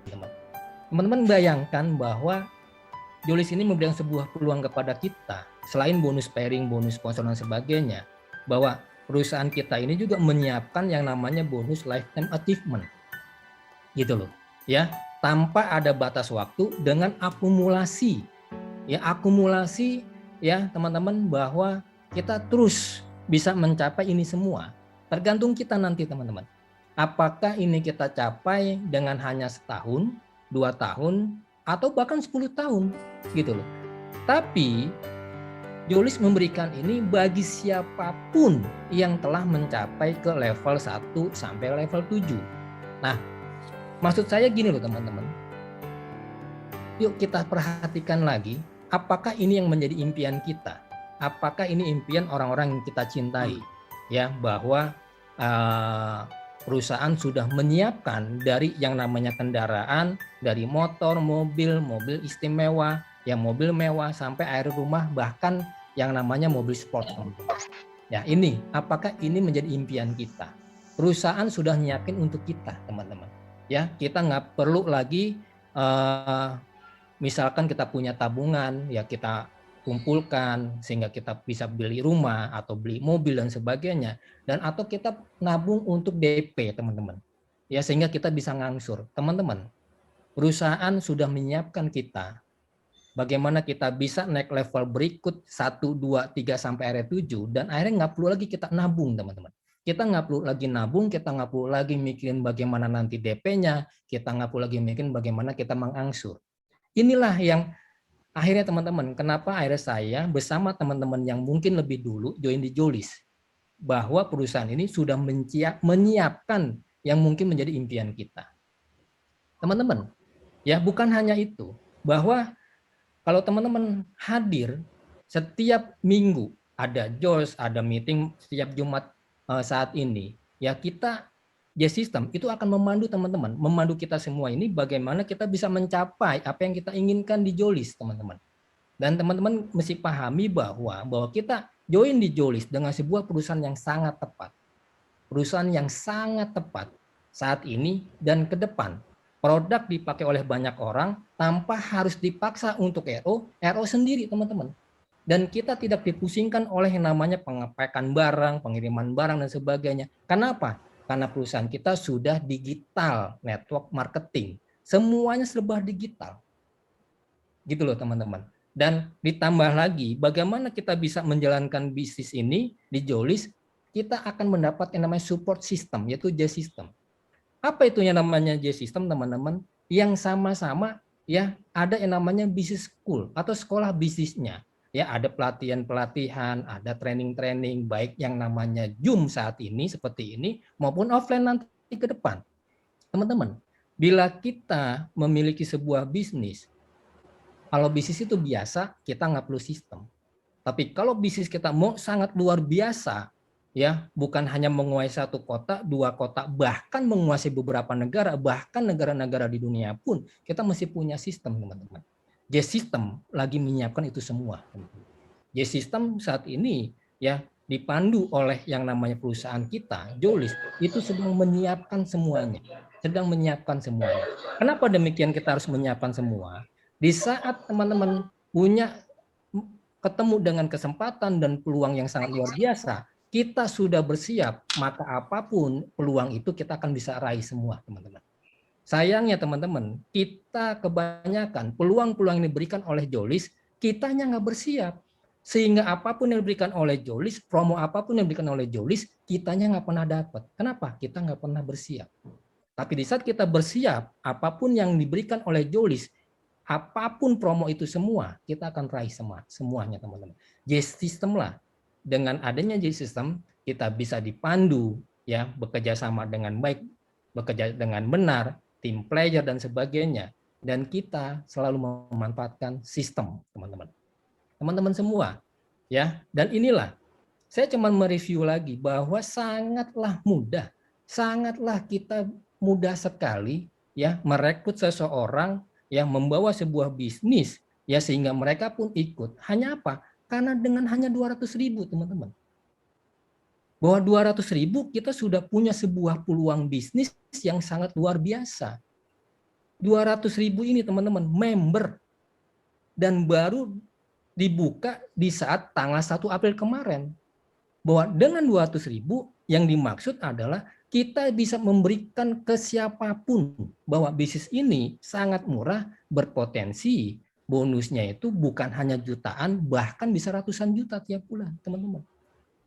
teman-teman. Teman-teman bayangkan bahwa Jolis ini memberikan sebuah peluang kepada kita, selain bonus pairing, bonus sponsor dan sebagainya, bahwa perusahaan kita ini juga menyiapkan yang namanya bonus lifetime achievement. Gitu loh. Ya, tanpa ada batas waktu dengan akumulasi. Ya, akumulasi ya, teman-teman, bahwa kita terus bisa mencapai ini semua. Tergantung kita nanti, teman-teman. Apakah ini kita capai dengan hanya setahun, 2 tahun, atau bahkan 10 tahun, gitu loh. Tapi Jolis memberikan ini bagi siapapun yang telah mencapai ke level 1 sampai level 7. Nah, maksud saya gini loh, teman-teman. Yuk kita perhatikan lagi, apakah ini yang menjadi impian kita? Apakah ini impian orang-orang yang kita cintai? Ya, bahwa perusahaan sudah menyiapkan dari yang namanya kendaraan, dari motor, mobil istimewa, yang mobil mewah sampai air rumah, bahkan yang namanya mobil sport. Ya, ini apakah ini menjadi impian kita? Perusahaan sudah nyiapin untuk kita, teman-teman. Ya, kita nggak perlu lagi misalkan kita punya tabungan, ya kita kumpulkan sehingga kita bisa beli rumah atau beli mobil dan sebagainya, dan atau kita nabung untuk DP, teman-teman. Ya, sehingga kita bisa ngangsur. Teman-teman, perusahaan sudah menyiapkan kita bagaimana kita bisa naik level berikut 1, 2, 3 sampai area 7, dan akhirnya nggak perlu lagi kita nabung, teman-teman. Kita nggak perlu lagi nabung, kita nggak perlu lagi mikirin bagaimana nanti DP-nya, kita nggak perlu lagi mikirin bagaimana kita mengangsur. Inilah yang akhirnya, teman-teman, kenapa akhirnya saya bersama teman-teman yang mungkin lebih dulu join di Jolis, bahwa perusahaan ini sudah menyiapkan yang mungkin menjadi impian kita. Teman-teman, ya bukan hanya itu, bahwa kalau teman-teman hadir setiap minggu, ada JOS, ada meeting setiap Jumat saat ini, ya kita J-System itu akan memandu teman-teman, memandu kita semua ini bagaimana kita bisa mencapai apa yang kita inginkan di Jolis, teman-teman. Dan teman-teman mesti pahami bahwa kita join di Jolis dengan sebuah perusahaan yang sangat tepat. Perusahaan yang sangat tepat saat ini dan ke depan. Produk dipakai oleh banyak orang tanpa harus dipaksa untuk RO sendiri, teman-teman. Dan kita tidak dipusingkan oleh yang namanya pengepekan barang, pengiriman barang dan sebagainya. Kenapa? Karena perusahaan kita sudah digital network marketing. Semuanya serba digital. Gitu loh, teman-teman. Dan ditambah lagi bagaimana kita bisa menjalankan bisnis ini di Jolis, kita akan mendapat yang namanya support system, yaitu J-System. Apa itu yang namanya J-System, teman-teman? Yang sama-sama ya ada yang namanya business school atau sekolah bisnisnya. Ya, ada pelatihan-pelatihan, ada training-training, baik yang namanya Zoom saat ini seperti ini maupun offline nanti ke depan. Teman-teman, bila kita memiliki sebuah bisnis, kalau bisnis itu biasa, kita nggak perlu sistem. Tapi kalau bisnis kita mau sangat luar biasa, ya bukan hanya menguasai 1 kota, 2 kota, bahkan menguasai beberapa negara, bahkan negara-negara di dunia pun, kita mesti punya sistem, teman-teman. J-System lagi menyiapkan itu semua. J-System saat ini ya dipandu oleh yang namanya perusahaan kita, Jolis, itu sedang menyiapkan semuanya. Sedang menyiapkan semuanya. Kenapa demikian kita harus menyiapkan semua? Di saat teman-teman punya ketemu dengan kesempatan dan peluang yang sangat luar biasa, kita sudah bersiap, maka apapun peluang itu kita akan bisa raih semua, teman-teman. Sayangnya, teman-teman, kita kebanyakan peluang-peluang yang diberikan oleh Jolis, kitanya nggak bersiap. Sehingga apapun yang diberikan oleh Jolis, promo apapun yang diberikan oleh Jolis, kitanya nggak pernah dapat. Kenapa? Kita nggak pernah bersiap. Tapi di saat kita bersiap, apapun yang diberikan oleh Jolis, apapun promo itu semua, kita akan raih semuanya, teman-teman. J-System lah. Dengan adanya J-System, kita bisa dipandu, ya bekerja sama dengan baik, bekerja dengan benar, tim player dan sebagainya. Dan kita selalu memanfaatkan sistem, teman-teman. Teman-teman semua, ya. Dan inilah, saya cuma mereview lagi bahwa sangatlah kita mudah sekali ya merekrut seseorang yang membawa sebuah bisnis ya sehingga mereka pun ikut. Hanya apa? Karena dengan hanya 200.000, teman-teman. Bahwa 200.000 kita sudah punya sebuah peluang bisnis yang sangat luar biasa. 200.000 ini teman-teman member, dan baru dibuka di saat tanggal 1 April kemarin. Bahwa dengan 200.000 yang dimaksud adalah kita bisa memberikan ke siapapun bahwa bisnis ini sangat murah, berpotensi, bonusnya itu bukan hanya jutaan, bahkan bisa ratusan juta tiap bulan, teman-teman.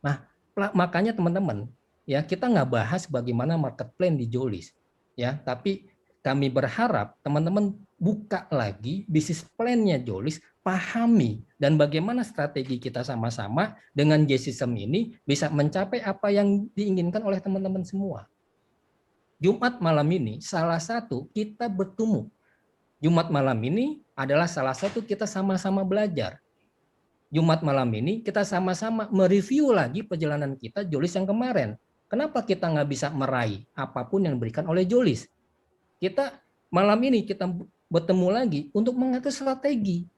Nah, makanya teman-teman, ya kita nggak bahas bagaimana market plan di Jolis, ya, tapi kami berharap teman-teman buka lagi bisnis plan-nya Jolis, pahami dan bagaimana strategi kita sama-sama dengan J-System ini bisa mencapai apa yang diinginkan oleh teman-teman semua. Jumat malam ini salah satu kita bertemu. Jumat malam ini adalah salah satu kita sama-sama belajar. Jumat malam ini kita sama-sama mereview lagi perjalanan kita Jolis yang kemarin. Kenapa kita nggak bisa meraih apapun yang diberikan oleh Jolis? Kita malam ini kita bertemu lagi untuk mengatur strategi.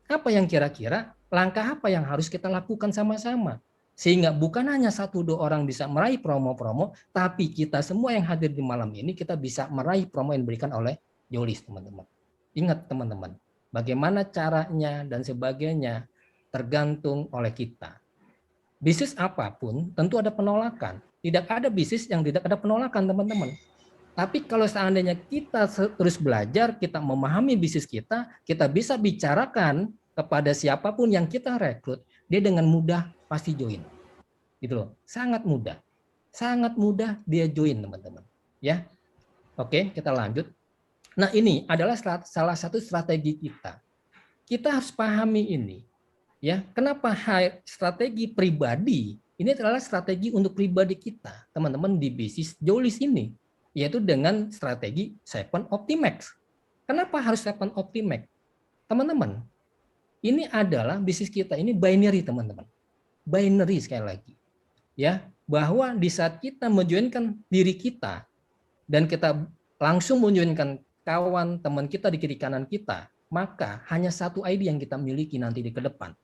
Apa yang kira-kira langkah apa yang harus kita lakukan sama-sama? Sehingga bukan hanya 1-2 orang bisa meraih promo-promo, tapi kita semua yang hadir di malam ini kita bisa meraih promo yang diberikan oleh Jolis, teman-teman. Ingat teman-teman, bagaimana caranya dan sebagainya tergantung oleh kita. Bisnis apapun tentu ada penolakan. Tidak ada bisnis yang tidak ada penolakan, teman-teman. Tapi kalau seandainya kita terus belajar, kita memahami bisnis kita bisa bicarakan kepada siapapun yang kita rekrut, dia dengan mudah pasti join. Gitu loh, sangat mudah. Sangat mudah dia join, teman-teman. Ya. Oke, kita lanjut. Nah, ini adalah salah satu strategi kita. Kita harus pahami ini. Ya, kenapa strategi pribadi ini adalah strategi untuk pribadi kita, teman-teman di bisnis Jolis ini, yaitu dengan strategi 7 Optimax. Kenapa harus 7 Optimax? Teman-teman, ini adalah bisnis kita ini binary, teman-teman. Binary sekali lagi. Ya, bahwa di saat kita menjoinkan diri kita dan kita langsung menjoinkan kawan teman kita di kiri kanan kita, maka hanya satu ID yang kita miliki nanti di ke depan.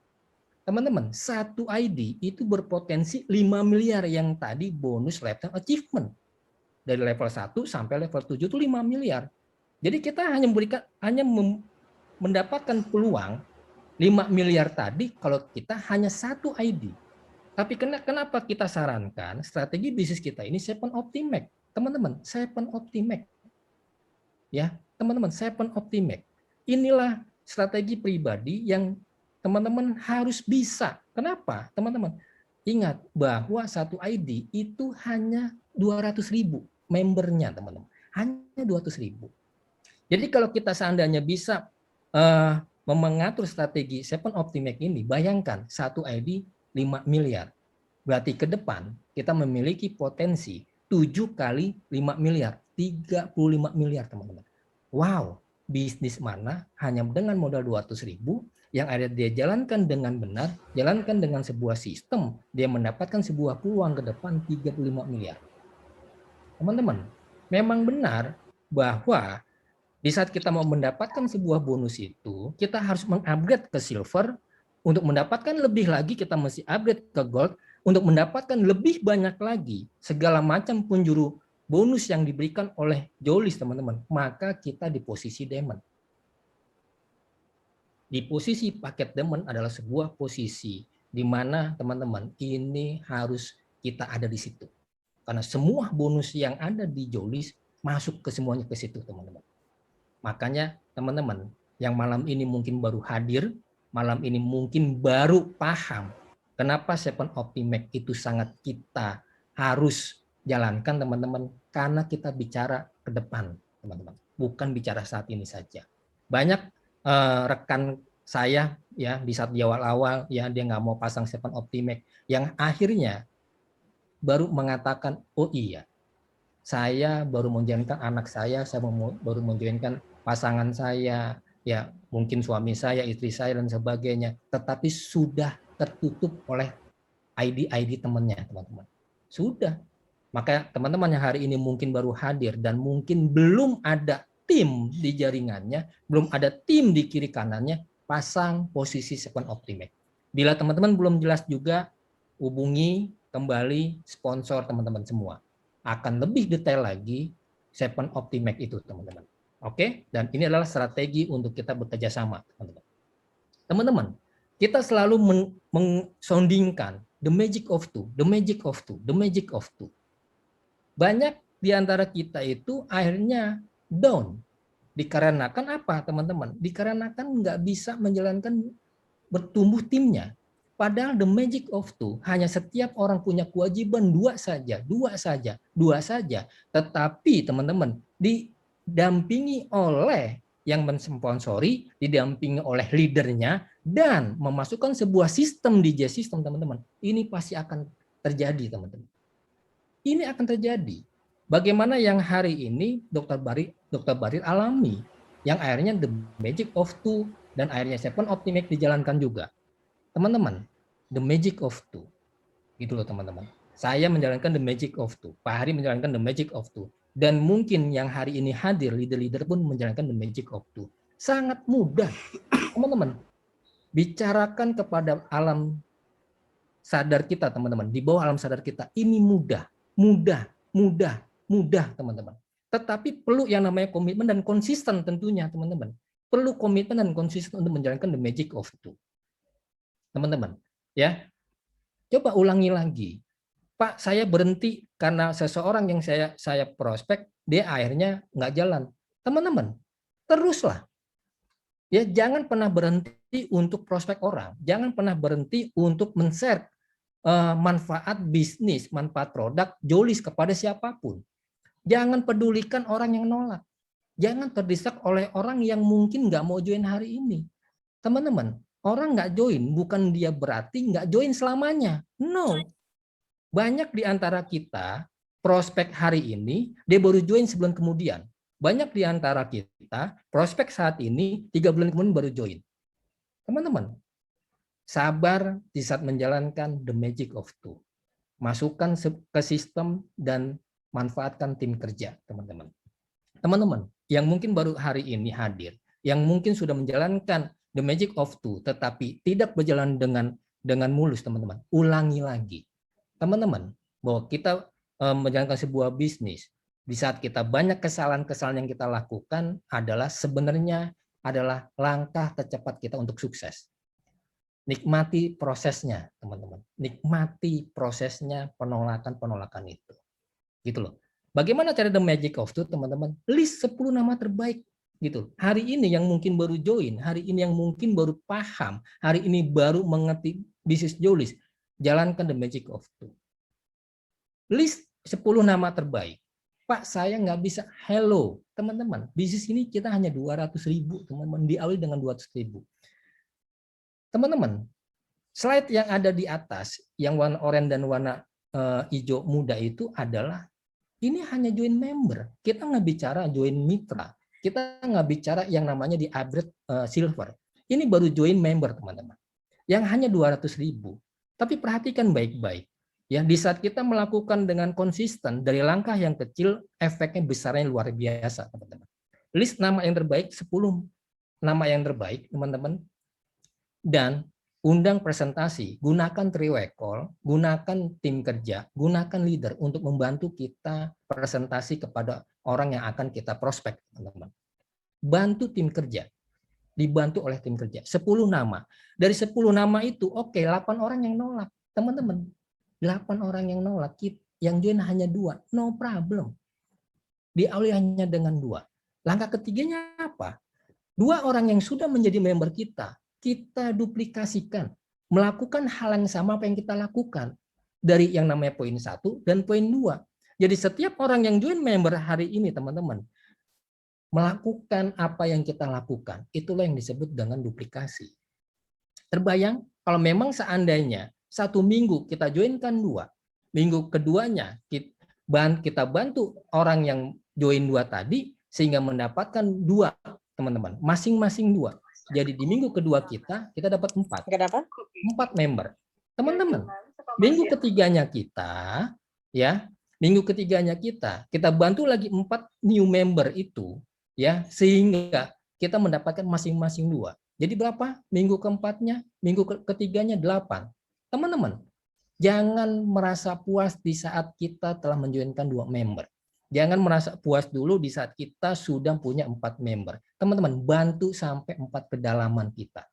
Teman-teman, satu ID itu berpotensi 5 miliar yang tadi bonus lifetime achievement. Dari level 1 sampai level 7 itu 5 miliar. Jadi kita hanya mendapatkan peluang 5 miliar tadi kalau kita hanya satu ID. Tapi kenapa kita sarankan strategi bisnis kita ini 7 Optimax? Teman-teman, 7 Optimax. Ya, teman-teman, 7 Optimax. Inilah strategi pribadi yang teman-teman harus bisa. Kenapa? Teman-teman, ingat bahwa satu ID itu hanya 200.000 membernya, teman-teman. Hanya 200.000. Jadi kalau kita seandainya bisa mengatur strategi 7 Optimax ini, bayangkan satu ID 5 miliar. Berarti ke depan kita memiliki potensi 7 kali 5 miliar, 35 miliar, teman-teman. Wow, bisnis mana hanya dengan modal 200.000 yang ada dia jalankan dengan benar, jalankan dengan sebuah sistem, dia mendapatkan sebuah peluang ke depan 35 miliar. Teman-teman, memang benar bahwa di saat kita mau mendapatkan sebuah bonus itu, kita harus mengupgrade ke silver. Untuk mendapatkan lebih lagi, kita mesti upgrade ke gold. Untuk mendapatkan lebih banyak lagi, segala macam penjuru bonus yang diberikan oleh Jolis, teman-teman, maka kita di posisi diamond. Di posisi paket diamond adalah sebuah posisi di mana teman-teman ini harus kita ada di situ. Karena semua bonus yang ada di Jolis masuk ke semuanya ke situ, teman-teman. Makanya teman-teman yang malam ini mungkin baru hadir, malam ini mungkin baru paham kenapa 7 Optimax itu sangat kita harus jalankan, teman-teman, karena kita bicara ke depan, teman-teman. Bukan bicara saat ini saja. Banyak rekan saya ya di saat di awal-awal ya dia nggak mau pasang 7 Optimax yang akhirnya baru mengatakan, oh iya, saya baru menjoinkan anak saya baru menjoinkan pasangan saya, ya mungkin suami saya, istri saya dan sebagainya, tetapi sudah tertutup oleh ID temannya, teman-teman. Sudah. Maka teman-teman yang hari ini mungkin baru hadir dan mungkin belum ada tim di jaringannya, belum ada tim di kiri kanannya, pasang posisi 7 Optimax. Bila teman-teman belum jelas juga, hubungi kembali sponsor teman-teman semua. Akan lebih detail lagi 7 Optimax itu, teman-teman. Oke, dan ini adalah strategi untuk kita bekerja sama, teman-teman. Teman-teman, kita selalu mensondingkan the magic of two, the magic of two, the magic of two. Banyak di antara kita itu akhirnya down. Dikarenakan apa, teman-teman? Dikarenakan nggak bisa menjalankan bertumbuh timnya. Padahal the magic of two, hanya setiap orang punya kewajiban dua saja. Tetapi teman-teman, didampingi oleh yang mensponsori, didampingi oleh leadernya, dan memasukkan sebuah sistem DJ system, teman-teman. Ini pasti akan terjadi, teman-teman. Ini akan terjadi. Bagaimana yang hari ini Dr. Barir alami, yang akhirnya the magic of two, dan akhirnya Seven Optimax dijalankan juga. Teman-teman, the magic of two. Gitu loh teman-teman. Saya menjalankan the magic of two. Pak Hari menjalankan the magic of two. Dan mungkin yang hari ini hadir, leader-leader pun menjalankan the magic of two. Sangat mudah. Teman-teman, bicarakan kepada alam sadar kita, teman-teman. Di bawah alam sadar kita, ini mudah, teman-teman. Tetapi perlu yang namanya komitmen dan konsisten tentunya, teman-teman. Perlu komitmen dan konsisten untuk menjalankan the magic of two. Teman-teman, ya. Coba ulangi lagi. Pak, saya berhenti karena seseorang yang saya prospek, dia akhirnya nggak jalan. Teman-teman, teruslah. Ya, jangan pernah berhenti untuk prospek orang. Jangan pernah berhenti untuk men-share manfaat bisnis, manfaat produk, Jolis kepada siapapun. Jangan pedulikan orang yang nolak. Jangan terdesak oleh orang yang mungkin nggak mau join hari ini. Teman-teman, orang nggak join, bukan dia berarti nggak join selamanya. No. Banyak di antara kita, prospek hari ini, dia baru join sebulan kemudian. Banyak di antara kita, prospek saat ini, 3 bulan kemudian baru join. Teman-teman, sabar di saat menjalankan the magic of two. Masukkan ke sistem dan manfaatkan tim kerja, teman-teman. Teman-teman, yang mungkin baru hari ini hadir, yang mungkin sudah menjalankan the magic of two, tetapi tidak berjalan dengan mulus, teman-teman. Ulangi lagi. Teman-teman, bahwa kita menjalankan sebuah bisnis, di saat kita banyak kesalahan-kesalahan yang kita lakukan adalah sebenarnya adalah langkah tercepat kita untuk sukses. Nikmati prosesnya, teman-teman. Nikmati prosesnya penolakan-penolakan itu. Gitu loh. Bagaimana cara the magic of two, teman-teman? List 10 nama terbaik gitu. Hari ini yang mungkin baru join, hari ini yang mungkin baru paham, hari ini baru mengerti bisnis Jolis, jalankan the magic of two. List 10 nama terbaik. Pak, saya nggak bisa. Hello, teman-teman. Bisnis ini kita hanya 200.000, teman-teman. Diawali dengan 200.000. Teman-teman, slide yang ada di atas, yang warna oranye dan warna hijau muda itu adalah ini hanya join member. Kita nggak bicara join mitra. Kita nggak bicara yang namanya di upgrade silver. Ini baru join member, teman-teman. Yang hanya 200.000. Tapi perhatikan baik-baik. Ya, di saat kita melakukan dengan konsisten dari langkah yang kecil, efeknya besarnya luar biasa, teman-teman. List nama yang terbaik, 10 nama yang terbaik, teman-teman. Dan undang presentasi, gunakan three-way call, gunakan tim kerja, gunakan leader untuk membantu kita presentasi kepada orang yang akan kita prospek, teman-teman. Bantu tim kerja, dibantu oleh tim kerja. 10 nama. Dari 10 nama itu, oke, 8 orang yang nolak. Teman-teman, 8 orang yang nolak, yang join hanya 2, no problem. Diawali hanya dengan 2. Langkah ketiganya apa? 2 orang yang sudah menjadi member kita duplikasikan, melakukan hal yang sama apa yang kita lakukan dari yang namanya poin 1 dan poin 2. Jadi setiap orang yang join member hari ini, teman-teman, melakukan apa yang kita lakukan, itulah yang disebut dengan duplikasi. Terbayang kalau memang seandainya 1 minggu kita joinkan 2, minggu keduanya kita bantu orang yang join 2 tadi sehingga mendapatkan 2, teman-teman, masing-masing 2. Jadi di minggu kedua kita dapat 4. Kenapa? 4 member. Teman-teman, minggu ketiganya kita, ya, minggu ketiganya kita bantu lagi 4 new member itu, ya, sehingga kita mendapatkan masing-masing 2. Jadi berapa? Minggu keempatnya, minggu ketiganya 8. Teman-teman, jangan merasa puas di saat kita telah menjoinkan 2 member. Jangan merasa puas dulu di saat kita sudah punya 4 member. Teman-teman, bantu sampai 4 kedalaman kita.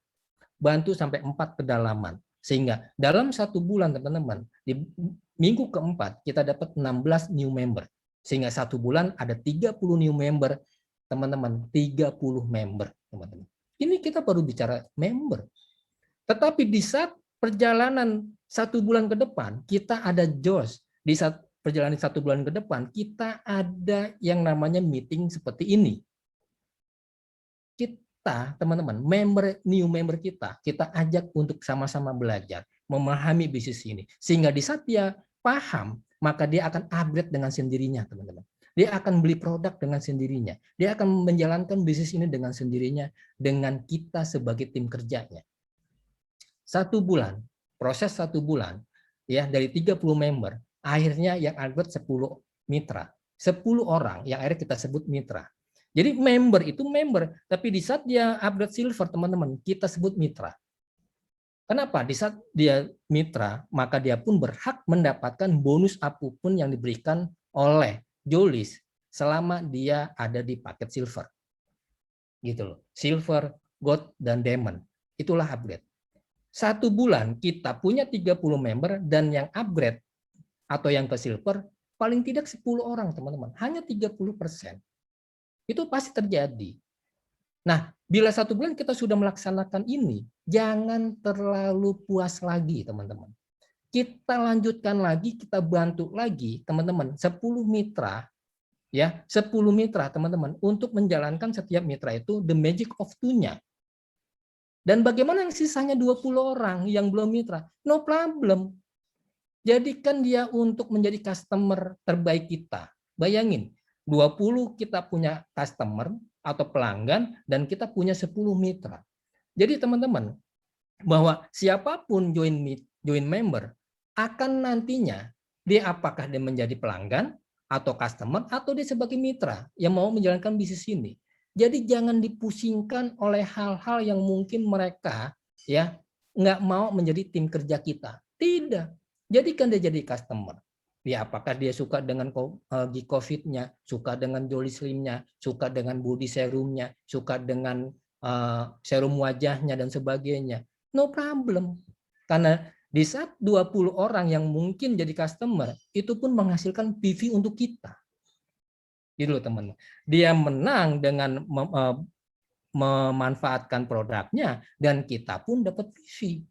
Bantu sampai 4 kedalaman. Sehingga dalam 1 bulan, teman-teman, di minggu keempat, kita dapat 16 new member. Sehingga 1 bulan ada 30 new member, teman-teman, 30 member, teman-teman. Ini kita baru bicara member. Tetapi di saat perjalanan 1 bulan ke depan, kita ada JOS. Di saat perjalanan 1 bulan ke depan, kita ada yang namanya meeting seperti ini. Kita, teman-teman, new member kita ajak untuk sama-sama belajar, memahami bisnis ini. Sehingga di saat dia paham, maka dia akan upgrade dengan sendirinya, teman-teman. Dia akan beli produk dengan sendirinya. Dia akan menjalankan bisnis ini dengan sendirinya, dengan kita sebagai tim kerjanya. 1 bulan, proses 1 bulan, ya dari 30 member, akhirnya yang upgrade 10 mitra. 10 orang yang akhirnya kita sebut mitra. Jadi member itu member, tapi di saat dia upgrade silver, teman-teman, kita sebut mitra. Kenapa? Di saat dia mitra, maka dia pun berhak mendapatkan bonus apapun yang diberikan oleh Jolis selama dia ada di paket silver. Gitu loh. Silver, gold, dan diamond. Itulah upgrade. 1 bulan kita punya 30 member dan yang upgrade atau yang ke silver paling tidak 10 orang, teman-teman. Hanya 30%. Itu pasti terjadi. Nah, bila 1 bulan kita sudah melaksanakan ini, jangan terlalu puas lagi, teman-teman. Kita lanjutkan lagi, kita bantu lagi, teman-teman, 10 mitra, ya, 10 mitra, teman-teman, untuk menjalankan setiap mitra itu the magic of 2-nya. Dan bagaimana yang sisanya 20 orang yang belum mitra? No problem. Jadikan dia untuk menjadi customer terbaik kita. Bayangin, 20 kita punya customer atau pelanggan dan kita punya 10 mitra. Jadi teman-teman, bahwa siapapun join member akan nantinya dia apakah dia menjadi pelanggan atau customer atau dia sebagai mitra yang mau menjalankan bisnis ini. Jadi jangan dipusingkan oleh hal-hal yang mungkin mereka ya nggak mau menjadi tim kerja kita. Tidak. Jadikan dia jadi customer. Ya, apakah dia suka dengan G-Covid-nya, suka dengan Jolly Slim-nya, suka dengan body serum-nya, suka dengan serum wajahnya dan sebagainya. No problem. Karena di saat 20 orang yang mungkin jadi customer, itu pun menghasilkan PV untuk kita. Gitu loh teman-teman. Dia menang dengan memanfaatkan produknya dan kita pun dapat PV.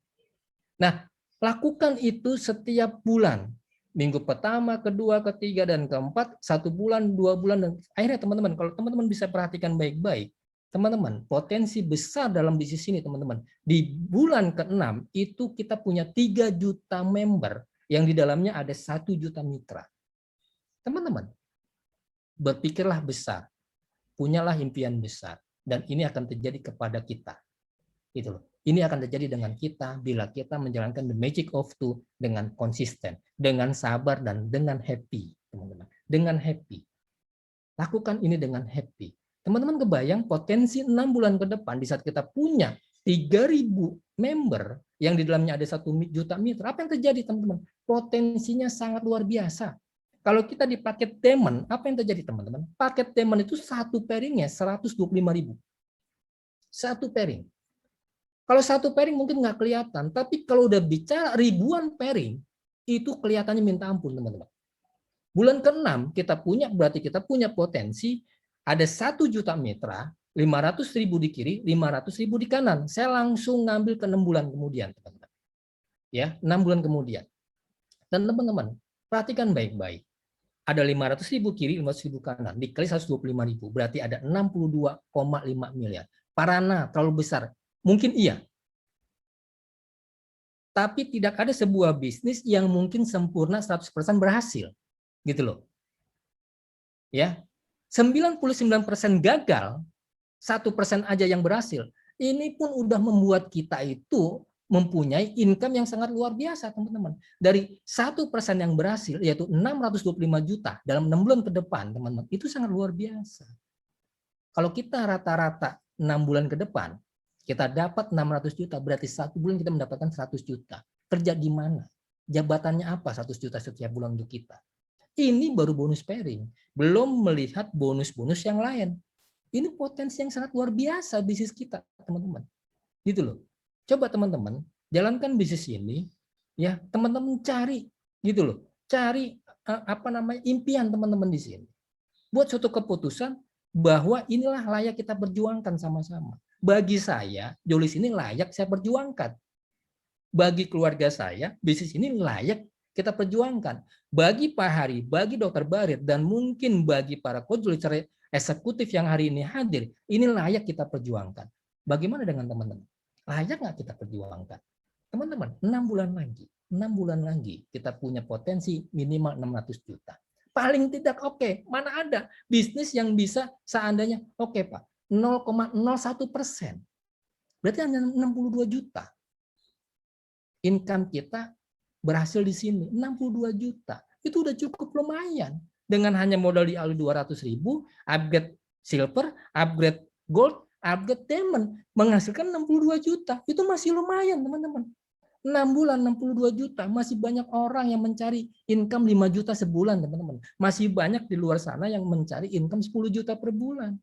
Nah, lakukan itu setiap bulan. Minggu pertama, kedua, ketiga, dan keempat, 1 bulan, 2 bulan, dan akhirnya teman-teman, kalau teman-teman bisa perhatikan baik-baik, teman-teman, potensi besar dalam bisnis ini, teman-teman. Di bulan ke-6 itu kita punya 3 juta member yang di dalamnya ada 1 juta mitra. Teman-teman, berpikirlah besar, punyalah impian besar, dan ini akan terjadi kepada kita. Gitu loh. Ini akan terjadi dengan kita bila kita menjalankan the magic of 2 dengan konsisten, dengan sabar, dan dengan happy, teman-teman. Dengan happy. Lakukan ini dengan happy. Teman-teman kebayang potensi 6 bulan ke depan di saat kita punya 3.000 member yang di dalamnya ada 1 juta mitra. Apa yang terjadi, teman-teman? Potensinya sangat luar biasa. Kalau kita di paket Diamond, apa yang terjadi, teman-teman? Paket Diamond itu 1 pairingnya 125.000. 1 pairing. Kalau 1 pairing mungkin nggak kelihatan, tapi kalau udah bicara ribuan pairing, itu kelihatannya minta ampun, teman-teman. Bulan ke-6 berarti kita punya potensi ada 1 juta mitra, 500.000 di kiri, 500.000 di kanan. Saya langsung ngambil ke 6 bulan kemudian, teman-teman. Ya, 6 bulan kemudian. Dan teman-teman, perhatikan baik-baik. Ada 500.000 kiri, 500.000 kanan, dikali 125.000, berarti ada 62,5 miliar. Parana, terlalu besar. Mungkin iya. Tapi tidak ada sebuah bisnis yang mungkin sempurna 100% berhasil. Gitu loh. Ya. 99% gagal, 1% aja yang berhasil. Ini pun udah membuat kita itu mempunyai income yang sangat luar biasa, teman-teman. Dari 1% yang berhasil, yaitu 625 juta dalam 6 bulan ke depan, teman-teman, itu sangat luar biasa. Kalau kita rata-rata 6 bulan ke depan, kita dapat 600 juta, berarti 1 bulan kita mendapatkan 100 juta. Kerja di mana? Jabatannya apa 100 juta setiap bulan untuk kita? Ini baru bonus pairing, belum melihat bonus-bonus yang lain. Ini potensi yang sangat luar biasa bisnis kita, teman-teman. Gitu loh. Coba teman-teman jalankan bisnis ini, ya teman-teman cari, gitu loh, cari impian teman-teman di sini. Buat suatu keputusan bahwa inilah layak kita perjuangkan sama-sama. Bagi saya, Jolis ini layak saya perjuangkan. Bagi keluarga saya, bisnis ini layak kita perjuangkan. Bagi Pak Hari, bagi Dokter Barit, dan mungkin bagi para konsultan eksekutif yang hari ini hadir, ini layak kita perjuangkan. Bagaimana dengan teman-teman? Layak nggak kita perjuangkan? Teman-teman, 6 bulan lagi kita punya potensi minimal 600 juta. Paling tidak oke, mana ada bisnis yang bisa seandainya oke Pak, 0,01%. Berarti hanya 62 juta. Income kita berhasil di sini 62 juta. Itu udah cukup lumayan. Dengan hanya modal di awal 200.000, upgrade silver, upgrade gold, upgrade diamond, menghasilkan 62 juta. Itu masih lumayan, teman-teman. 6 bulan 62 juta, masih banyak orang yang mencari income 5 juta sebulan, teman-teman. Masih banyak di luar sana yang mencari income 10 juta per bulan.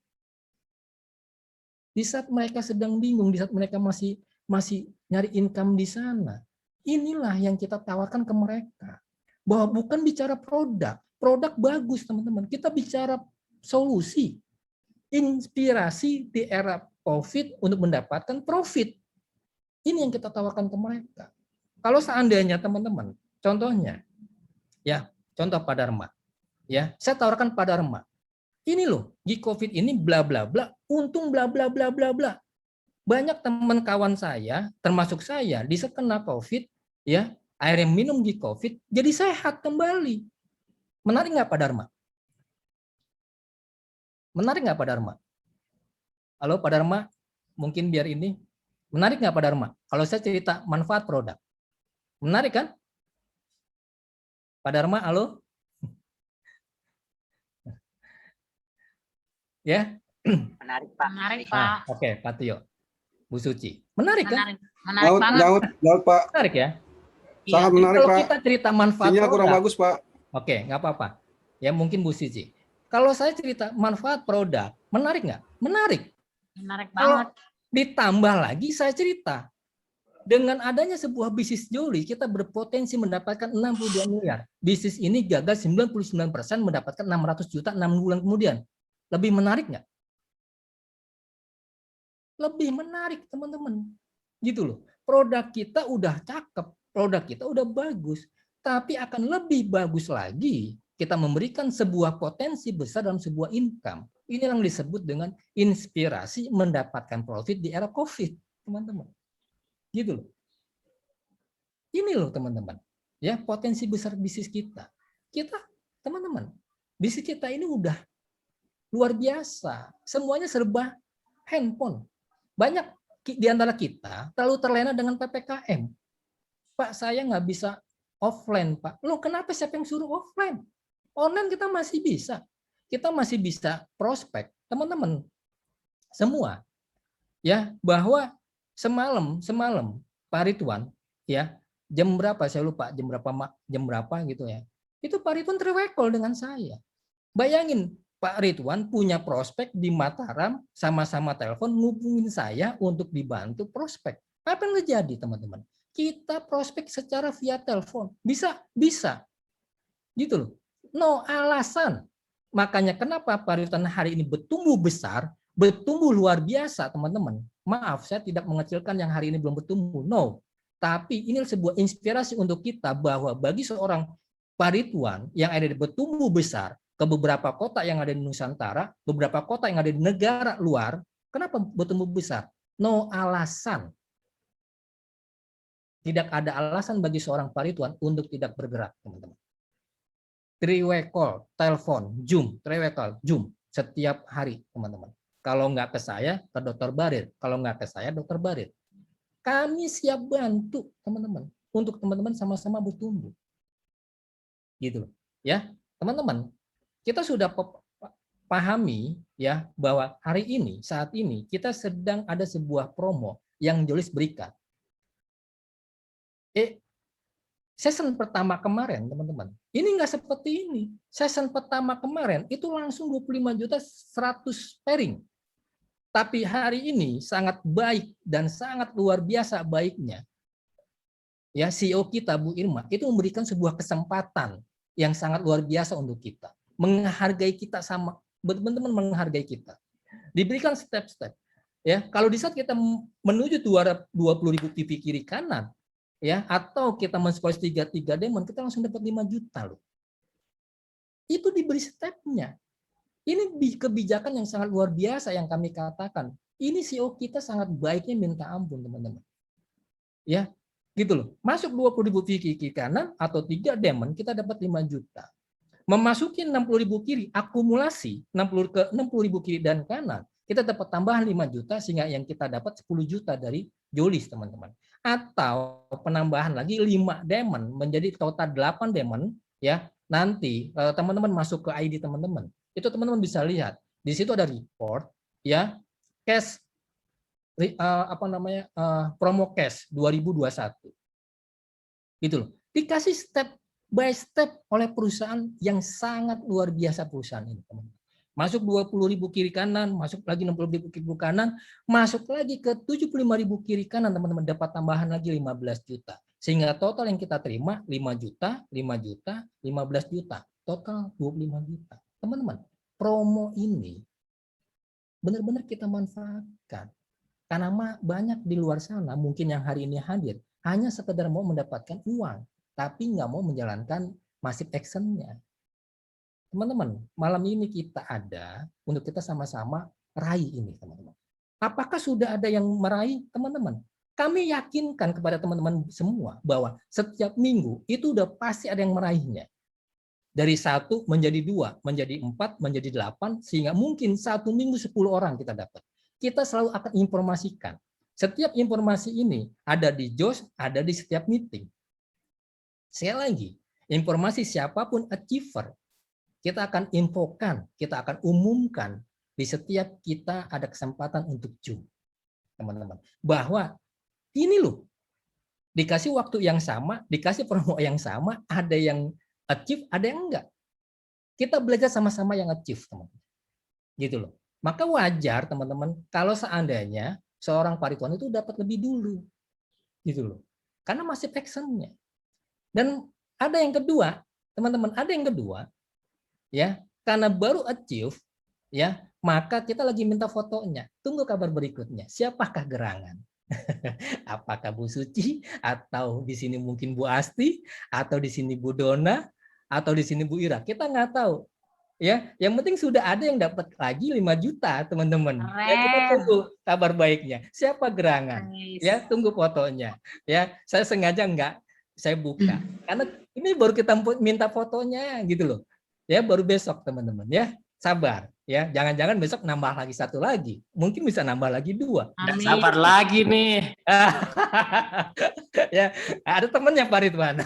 Di saat mereka sedang bingung, di saat mereka masih nyari income di sana, inilah yang kita tawarkan ke mereka. Bahwa bukan bicara produk, produk bagus teman-teman. Kita bicara solusi, inspirasi di era COVID untuk mendapatkan profit. Ini yang kita tawarkan ke mereka. Kalau seandainya teman-teman, contohnya, ya, contoh Pak Dharma, ya, saya tawarkan Pak Dharma. Ini loh, di COVID ini bla bla bla, untung bla bla bla bla bla. Banyak teman kawan saya, termasuk saya, di kena COVID, ya, akhirnya minum di COVID, jadi sehat kembali. Menarik nggak Pak Dharma? Menarik nggak Pak Dharma? Halo Pak Dharma, mungkin biar ini. Menarik nggak Pak Dharma? Kalau saya cerita manfaat produk. Menarik kan? Pak Dharma, halo? Ya? Menarik Pak. Menarik Pak. Oke, Pak Tio. Bu Suci. Menarik kan? Menarik banget. Daud, Pak. Menarik ya? Sangat Jadi menarik, kalau Pak. kita cerita manfaat Sinyal kurang produk, bagus, Pak. oke, nggak apa-apa. Ya mungkin Bu Suci. Kalau saya cerita manfaat produk, menarik nggak? Menarik. Menarik Kalau banget. ditambah lagi saya cerita, dengan adanya sebuah bisnis Joli, kita berpotensi mendapatkan 62 miliar. Bisnis ini gagal 99% mendapatkan 600 juta 6 bulan kemudian. Lebih menarik nggak? Lebih menarik, teman-teman. Gitu loh. Produk kita udah cakep, produk kita udah bagus, tapi akan lebih bagus lagi kita memberikan sebuah potensi besar dalam sebuah income. Ini yang disebut dengan inspirasi mendapatkan profit di era COVID, teman-teman. Gitu loh. Ini loh, teman-teman. Ya, potensi besar bisnis kita. Kita, teman-teman, bisnis kita ini udah luar biasa. Semuanya serba handphone. Banyak di antara kita terlalu terlena dengan PPKM. Pak, saya nggak bisa offline, Pak. Loh, kenapa siapa yang suruh offline? Online kita masih bisa. Kita masih bisa prospek. Teman-teman, semua. Ya, bahwa semalam Pak Ridwan, ya, jam berapa saya lupa, jam berapa gitu ya. Itu Pak Ridwan terwekol dengan saya. Bayangin, Pak Ridwan punya prospek di Mataram, sama-sama telepon ngubungin saya untuk dibantu prospek. Apa yang terjadi, teman-teman? Kita prospek secara via telepon. Bisa. Gitu loh. No alasan. Makanya kenapa Pak Ridwan hari ini bertumbuh besar, bertumbuh luar biasa, teman-teman. Maaf, saya tidak mengecilkan yang hari ini belum bertumbuh. No. Tapi ini sebuah inspirasi untuk kita bahwa bagi seorang Pak Ridwan yang ada di bertumbuh besar ke beberapa kota yang ada di Nusantara, beberapa kota yang ada di negara luar, kenapa bertumbuh besar? No alasan. Tidak ada alasan bagi seorang Pak Ridwan untuk tidak bergerak, teman-teman. 3-way call, telepon, Zoom, 3-way call, Zoom, setiap hari, teman-teman. Kalau nggak ke saya, ke Dokter Barit. Kalau nggak ke saya, Dokter Barit. Kami siap bantu, teman-teman, untuk teman-teman sama-sama bertumbuh. Gitu loh. Ya, teman-teman, kita sudah pahami ya bahwa hari ini, saat ini, kita sedang ada sebuah promo yang Jolis berikan. Season pertama kemarin, teman-teman, ini nggak seperti ini. Season pertama kemarin itu langsung 25 juta 100 pairing. Tapi hari ini sangat baik dan sangat luar biasa baiknya. Ya, CEO kita Bu Irma itu memberikan sebuah kesempatan yang sangat luar biasa untuk kita, menghargai kita sama teman-teman, menghargai kita. Diberikan step-step. Ya, kalau di saat kita menuju 20.000 pipi kiri kanan, ya, atau kita men-squash 3 demon, kita langsung dapat 5 juta loh. Itu diberi stepnya. Ini kebijakan yang sangat luar biasa yang kami katakan. Ini CEO kita sangat baiknya minta ampun, teman-teman. Ya, gitu loh. Masuk 20.000 kiri kanan atau 3 demon, kita dapat 5 juta. Memasuki 60.000 kiri, akumulasi 60.000 kiri dan kanan, kita dapat tambahan 5 juta sehingga yang kita dapat 10 juta dari Jolis, teman-teman. Atau penambahan lagi 5 demon menjadi total 8 demon, ya. Nanti teman-teman masuk ke ID teman-teman. Itu teman-teman bisa lihat. Di situ ada report, ya. Cash promo cash 2021. Gitu loh. Dikasih step by step oleh perusahaan yang sangat luar biasa perusahaan ini, teman-teman. Masuk 20.000 kiri kanan, masuk lagi 60.000 kiri kanan, masuk lagi ke 75.000 kiri kanan, teman-teman, dapat tambahan lagi 15 juta. Sehingga total yang kita terima 5 juta, 5 juta, 15 juta. Total 25 juta. Teman-teman, promo ini benar-benar kita manfaatkan. Karena banyak di luar sana mungkin yang hari ini hadir hanya sekedar mau mendapatkan uang, tapi nggak mau menjalankan massive action-nya. Teman-teman, malam ini kita ada untuk kita sama-sama raih ini, teman-teman. Apakah sudah ada yang meraih, teman-teman? Kami yakinkan kepada teman-teman semua bahwa setiap minggu itu udah pasti ada yang meraihnya. Dari 1 menjadi 2, menjadi 4, menjadi 8, sehingga mungkin 1 minggu 10 orang kita dapat. Kita selalu akan informasikan. Setiap informasi ini ada di JOS, ada di setiap meeting. Sekali lagi, informasi siapapun achiever, kita akan infokan, kita akan umumkan di setiap kita ada kesempatan untuk Zoom. Teman-teman, bahwa ini loh, dikasih waktu yang sama, dikasih promo yang sama, ada yang achieve, ada yang enggak. Kita belajar sama-sama yang achieve, teman-teman. Gitu loh. Maka wajar teman-teman kalau seandainya seorang Pak Ridwan itu dapat lebih dulu. Gitu loh. Karena masih actionnya. Dan ada yang kedua, teman-teman, ada yang kedua, ya, karena baru achieve, ya, maka kita lagi minta fotonya. Tunggu kabar berikutnya. Siapakah gerangan? Apakah Bu Suci, atau di sini mungkin Bu Asti, atau di sini Bu Dona, atau di sini Bu Ira? Kita nggak tahu. Ya, yang penting sudah ada yang dapat lagi 5 juta, teman-teman. Ya, kita tunggu kabar baiknya. Siapa gerangan? Ya, tunggu fotonya. Ya, saya sengaja enggak saya buka. Karena ini baru kita minta fotonya gitu loh. Ya, baru besok, teman-teman, ya. Sabar, ya. Jangan-jangan besok nambah lagi 1 lagi. Mungkin bisa nambah lagi 2. Nggak sabar lagi nih. Ya, ada temannya Pak Ridwan.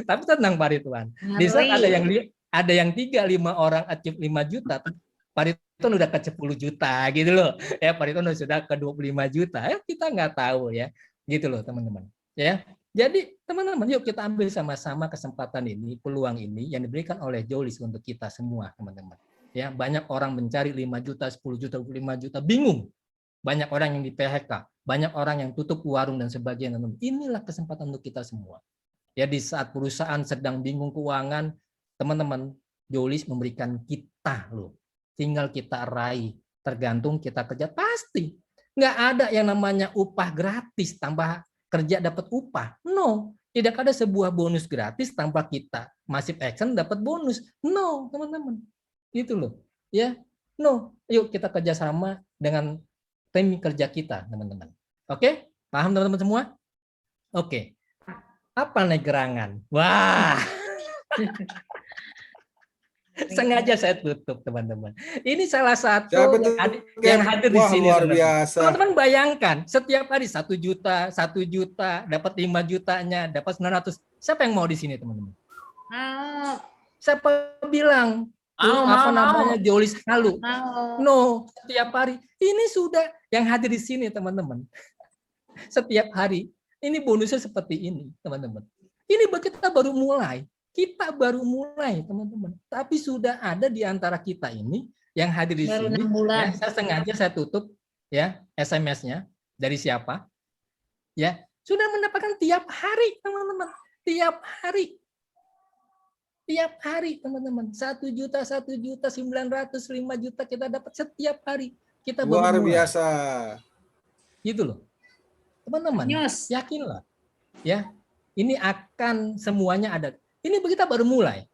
Tapi tenang Pak Ridwan. Di saat ada yang 3-5 orang achieve 5 juta, Pak Ridwan udah ke 10 juta gitu loh. Ya, Pak Ridwan sudah ke 25 juta. Ya, kita nggak tahu ya. Gitu loh, teman-teman. Ya. Jadi, teman-teman, yuk kita ambil sama-sama kesempatan ini, peluang ini yang diberikan oleh Jolis untuk kita semua, teman-teman. Ya, banyak orang mencari 5 juta, 10 juta, 25 juta, bingung. Banyak orang yang di PHK, banyak orang yang tutup warung dan sebagainya. Inilah kesempatan untuk kita semua. Ya, di saat perusahaan sedang bingung keuangan, teman-teman, Jolis memberikan kita loh. Tinggal kita raih, tergantung kita kerja pasti. Nggak ada yang namanya upah gratis tanpa kerja dapat upah. No, tidak ada sebuah bonus gratis tanpa kita massive action dapat bonus. No, teman-teman. Itu loh. Ya, no. Yuk kita kerjasama dengan tim kerja kita, teman-teman. Oke? Paham teman-teman semua? Oke. Apa nih gerangan? Wah. Sengaja saya tutup, teman-teman. Ini salah satu yang hadir di sini. Luar biasa. Teman-teman bayangkan, setiap hari 1 juta, 1 juta, dapat 5 jutanya, dapat 900. Siapa yang mau di sini, teman-teman? Siapa bilang? Namanya Jolis Halu? No, setiap hari. Ini sudah yang hadir di sini, teman-teman. Setiap hari Ini bonusnya seperti ini, teman-teman. Ini kita baru mulai. Kita baru mulai, teman-teman. Tapi sudah ada di antara kita ini yang hadir di Baru sini. 6 bulan. Ya, saya sengaja saya tutup ya SMS-nya dari siapa? Ya, sudah mendapatkan tiap hari, teman-teman. Tiap hari. Tiap hari, teman-teman. 1 juta, 1 juta, 900, 5 juta kita dapat setiap hari. Kita baru Luar mulai. biasa. Gitu loh. Teman-teman, Nyos. yakinlah. Ya, ini akan semuanya ada. Ini kita baru mulai.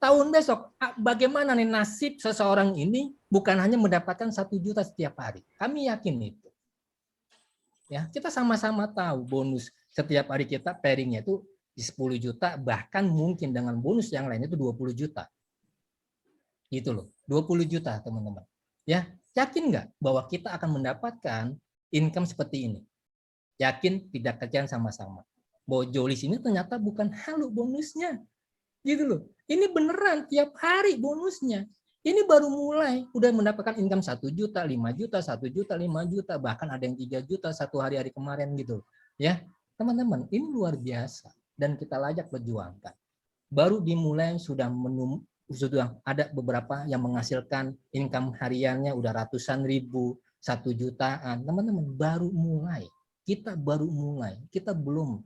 Tahun besok, bagaimana nih nasib seseorang ini bukan hanya mendapatkan 1 juta setiap hari. Kami yakin itu. Ya, kita sama-sama tahu bonus setiap hari kita pairingnya itu di 10 juta, bahkan mungkin dengan bonus yang lain itu 20 juta. Gitu loh, 20 juta teman-teman. Ya, yakin nggak bahwa kita akan mendapatkan income seperti ini? Yakin tidak kerjaan sama-sama. Bahwa Jolis ini ternyata bukan halu bonusnya. Gitu loh. Ini beneran tiap hari bonusnya. Ini baru mulai, udah mendapatkan income 1 juta, 5 juta, 1 juta, 5 juta, bahkan ada yang 3 juta satu hari-hari kemarin gitu. Ya, teman-teman, ini luar biasa dan kita layak perjuangkan. Baru dimulai sudah ada beberapa yang menghasilkan income hariannya udah ratusan ribu, 1 jutaan. Teman-teman, baru mulai. Kita baru mulai, kita belum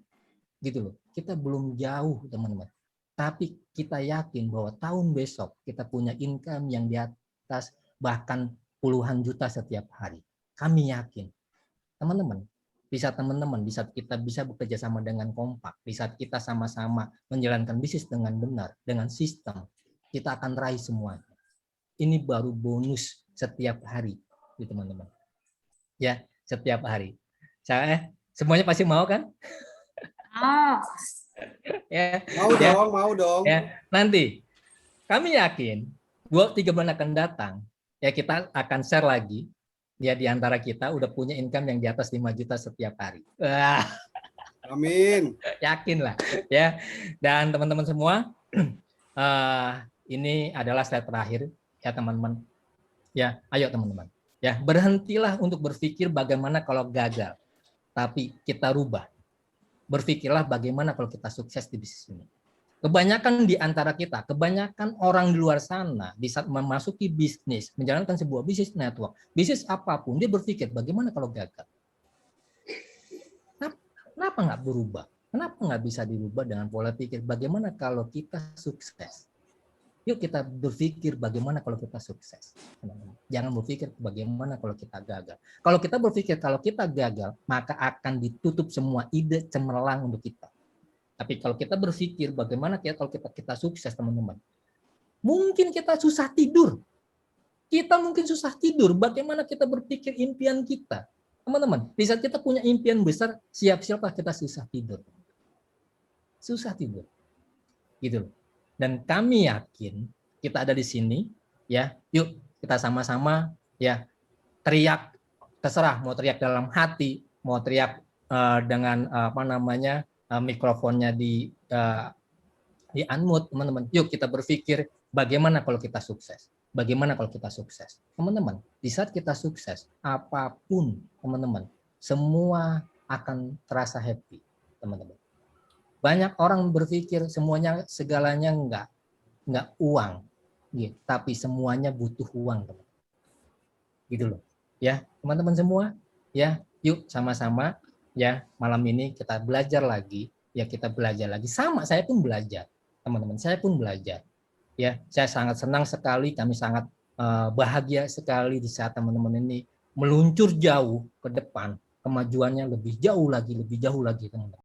gitu loh. Kita belum jauh, teman-teman. Tapi kita yakin bahwa tahun besok kita punya income yang di atas bahkan puluhan juta setiap hari. Kami yakin. Teman-teman, di saat kita bisa bekerja sama dengan kompak, di saat kita sama-sama menjalankan bisnis dengan benar, dengan sistem, kita akan raih semuanya. Ini baru bonus setiap hari, teman-teman. Ya, setiap hari. Semuanya pasti mau kan? Oh. Ya, Mau dong. Ya, nanti kami yakin 2-3 bulan akan datang, ya kita akan share lagi ya di antara kita udah punya income yang di atas 5 juta setiap hari. Wah, Amin. yakin lah ya. Dan teman-teman semua, ini adalah slide terakhir ya teman-teman. Ya, ayo teman-teman. Ya, berhentilah untuk berpikir bagaimana kalau gagal. Tapi kita rubah. Berpikirlah bagaimana kalau kita sukses di bisnis ini. Kebanyakan di antara kita, kebanyakan orang di luar sana di saat memasuki bisnis, menjalankan sebuah bisnis network, bisnis apapun, dia berpikir bagaimana kalau gagal. Kenapa nggak berubah? Kenapa nggak bisa dirubah dengan pola pikir bagaimana kalau kita sukses? Yuk kita berpikir bagaimana kalau kita sukses. Jangan berpikir bagaimana kalau kita gagal. Kalau kita berpikir kalau kita gagal, maka akan ditutup semua ide cemerlang untuk kita. Tapi kalau kita berpikir bagaimana kalau kita sukses, teman-teman. Mungkin kita susah tidur. Kita mungkin susah tidur. Bagaimana kita berpikir impian kita. Teman-teman, di saat kita punya impian besar, siap-siaplah kita susah tidur. Susah tidur. Gitu loh. Dan kami yakin kita ada di sini, ya. Yuk kita sama-sama, ya, teriak, terserah mau teriak dalam hati, mau teriak dengan mikrofonnya di unmute, teman-teman. Yuk kita berpikir bagaimana kalau kita sukses. Bagaimana kalau kita sukses, teman-teman? Di saat kita sukses, apapun, teman-teman, semua akan terasa happy, teman-teman. Banyak orang berpikir semuanya segalanya enggak uang, gitu. Tapi semuanya butuh uang, teman. Gitu loh, ya teman-teman semua, ya yuk sama-sama, ya malam ini kita belajar lagi, ya kita belajar lagi. Sama saya pun belajar, teman-teman, saya pun belajar, ya saya sangat senang sekali, kami sangat bahagia sekali di saat teman-teman ini meluncur jauh ke depan, kemajuannya lebih jauh lagi, teman-teman.